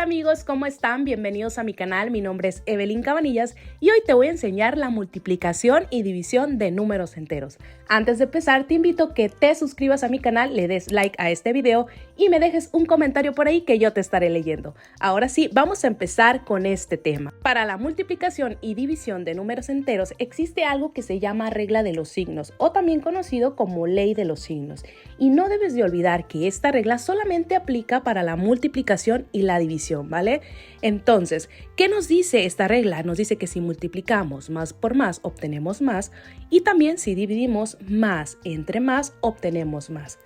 amigos, ¿cómo están? Bienvenidos a mi canal, mi nombre es Evelyn Cabanillas y hoy te voy a enseñar la multiplicación y división de números enteros. Antes de empezar, te invito a que te suscribas a mi canal, le des like a este video y me dejes un comentario por ahí que yo te estaré leyendo. Ahora sí, vamos a empezar con este tema. Para la multiplicación y división de números enteros existe algo que se llama regla de los signos o también conocido como ley de los signos. Y no debes de olvidar que esta regla solamente aplica para la multiplicación y la división, ¿vale? Entonces, ¿qué nos dice esta regla? Nos dice que si multiplicamos más por más, obtenemos más, y también si dividimos más entre más, obtenemos más.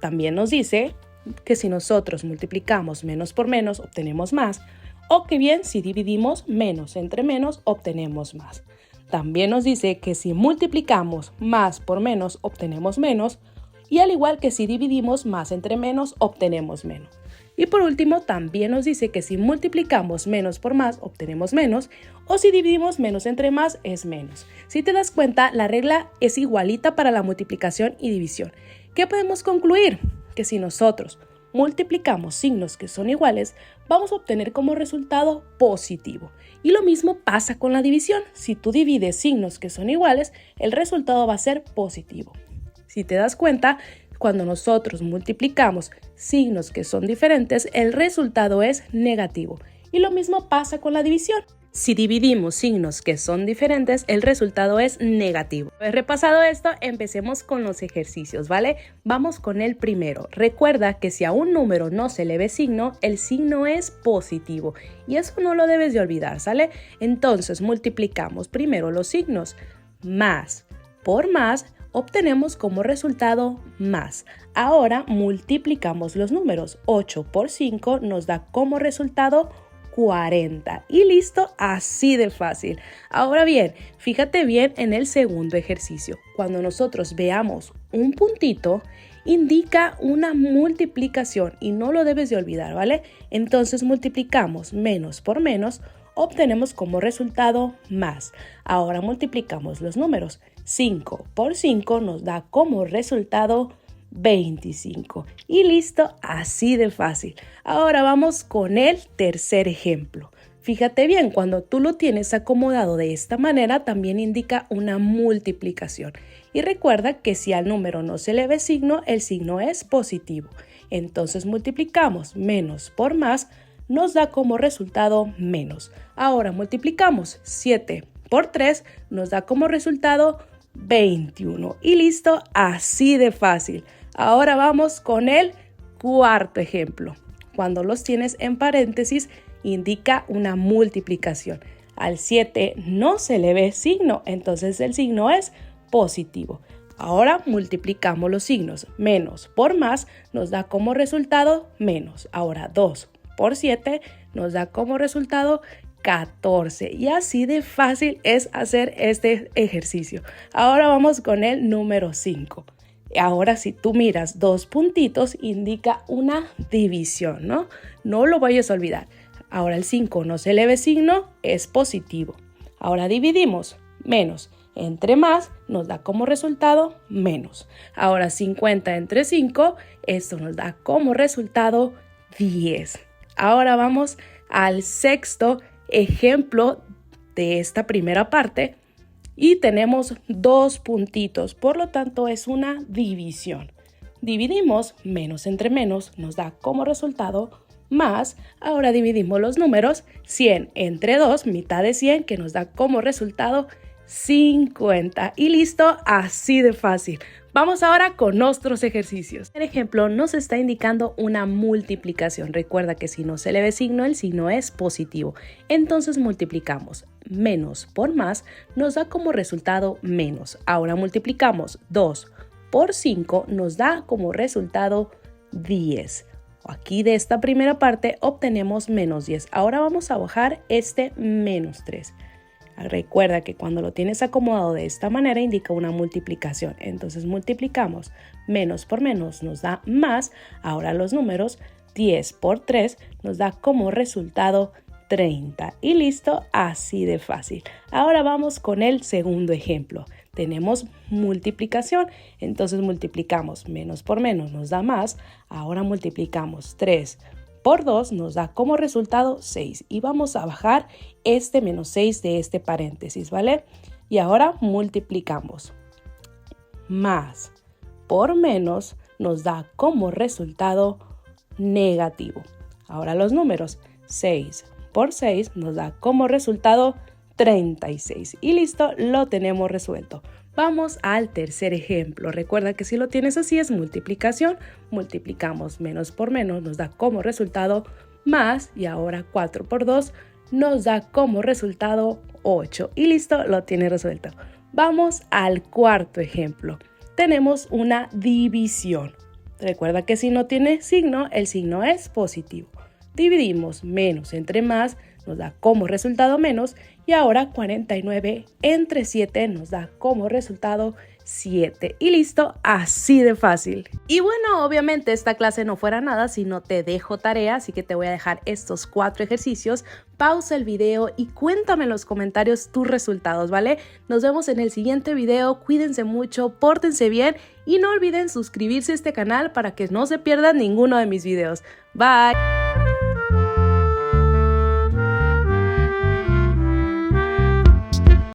También nos dice que si nosotros multiplicamos menos por menos, obtenemos más, o que bien si dividimos menos entre menos, obtenemos más. También nos dice que si multiplicamos más por menos, obtenemos menos, y al igual que si dividimos más entre menos, obtenemos menos. Y por último, también nos dice que si multiplicamos menos por más, obtenemos menos, o si dividimos menos entre más, es menos. Si te das cuenta, la regla es igualita para la multiplicación y división. ¿Qué podemos concluir? Que si nosotros multiplicamos signos que son iguales, vamos a obtener como resultado positivo. Y lo mismo pasa con la división. Si tú divides signos que son iguales, el resultado va a ser positivo. Si te das cuenta, cuando nosotros multiplicamos signos que son diferentes, el resultado es negativo. Y lo mismo pasa con la división. Si dividimos signos que son diferentes, el resultado es negativo. Repasado esto, empecemos con los ejercicios, ¿vale? Vamos con el primero. Recuerda que si a un número no se le ve signo, el signo es positivo. Y eso no lo debes de olvidar, ¿sale? Entonces multiplicamos primero los signos. Más por más, obtenemos como resultado más. Ahora multiplicamos los números. 8 por 5 nos da como resultado 40. Y listo, así de fácil. Ahora bien, fíjate bien en el segundo ejercicio. Cuando nosotros veamos un puntito, indica una multiplicación y no lo debes de olvidar, ¿vale? Entonces multiplicamos menos por menos, obtenemos como resultado más. Ahora multiplicamos los números. 5 por 5 nos da como resultado 25. Y listo, así de fácil. Ahora vamos con el tercer ejemplo. Fíjate bien, cuando tú lo tienes acomodado de esta manera, también indica una multiplicación. Y recuerda que si al número no se le ve signo, el signo es positivo. Entonces multiplicamos menos por más, nos da como resultado menos. Ahora multiplicamos 7 por 3, nos da como resultado 21. Y listo, así de fácil. Ahora vamos con el cuarto ejemplo. Cuando los tienes en paréntesis, indica una multiplicación. Al 7 no se le ve signo, entonces el signo es positivo. Ahora multiplicamos los signos. Menos por más nos da como resultado menos. Ahora 2 por 7 nos da como resultado 14. Y así de fácil es hacer este ejercicio. Ahora vamos con el número 5. Ahora si tú miras dos puntitos, indica una división, ¿no? No lo vayas a olvidar. Ahora el 5 no se le ve signo, es positivo. Ahora dividimos menos entre más, nos da como resultado menos. Ahora 50 entre 5, esto nos da como resultado 10. Ahora vamos al sexto ejemplo de esta primera parte y tenemos dos puntitos, por lo tanto es una división. Dividimos menos entre menos, nos da como resultado más. Ahora dividimos los números. 100 entre 2, mitad de 100, que nos da como resultado 50. Y listo, así de fácil. Vamos ahora con nuestros ejercicios. El ejemplo nos está indicando una multiplicación. Recuerda que si no se le ve signo, el signo es positivo. Entonces multiplicamos menos por más, nos da como resultado menos. Ahora multiplicamos 2 por 5, nos da como resultado 10. Aquí de esta primera parte obtenemos menos 10. Ahora vamos a bajar este menos 3. Recuerda que cuando lo tienes acomodado de esta manera indica una multiplicación. Entonces multiplicamos menos por menos nos da más. Ahora los números 10 por 3 nos da como resultado 30. Y listo, así de fácil. Ahora vamos con el segundo ejemplo. Tenemos multiplicación. Entonces multiplicamos menos por menos nos da más. Ahora multiplicamos 3 por 2 nos da como resultado 6. Y vamos a bajar este menos 6 de este paréntesis, ¿vale? Y ahora multiplicamos. Más por menos nos da como resultado negativo. Ahora los números. 6 por 6 nos da como resultado 36. Y listo, lo tenemos resuelto. Vamos al tercer ejemplo. Recuerda que si lo tienes así es multiplicación. Multiplicamos menos por menos, nos da como resultado más. Y ahora 4 por 2 nos da como resultado 8. Y listo, lo tienes resuelto. Vamos al cuarto ejemplo. Tenemos una división. Recuerda que si no tiene signo, el signo es positivo. Dividimos menos entre más, nos da como resultado menos. Y ahora 49 entre 7 nos da como resultado 7. Y listo, así de fácil. Y bueno, obviamente esta clase no fuera nada si no te dejo tarea, así que te voy a dejar estos 4 ejercicios. Pausa el video y cuéntame en los comentarios tus resultados, ¿vale? Nos vemos en el siguiente video. Cuídense mucho, pórtense bien y no olviden suscribirse a este canal para que no se pierdan ninguno de mis videos. Bye.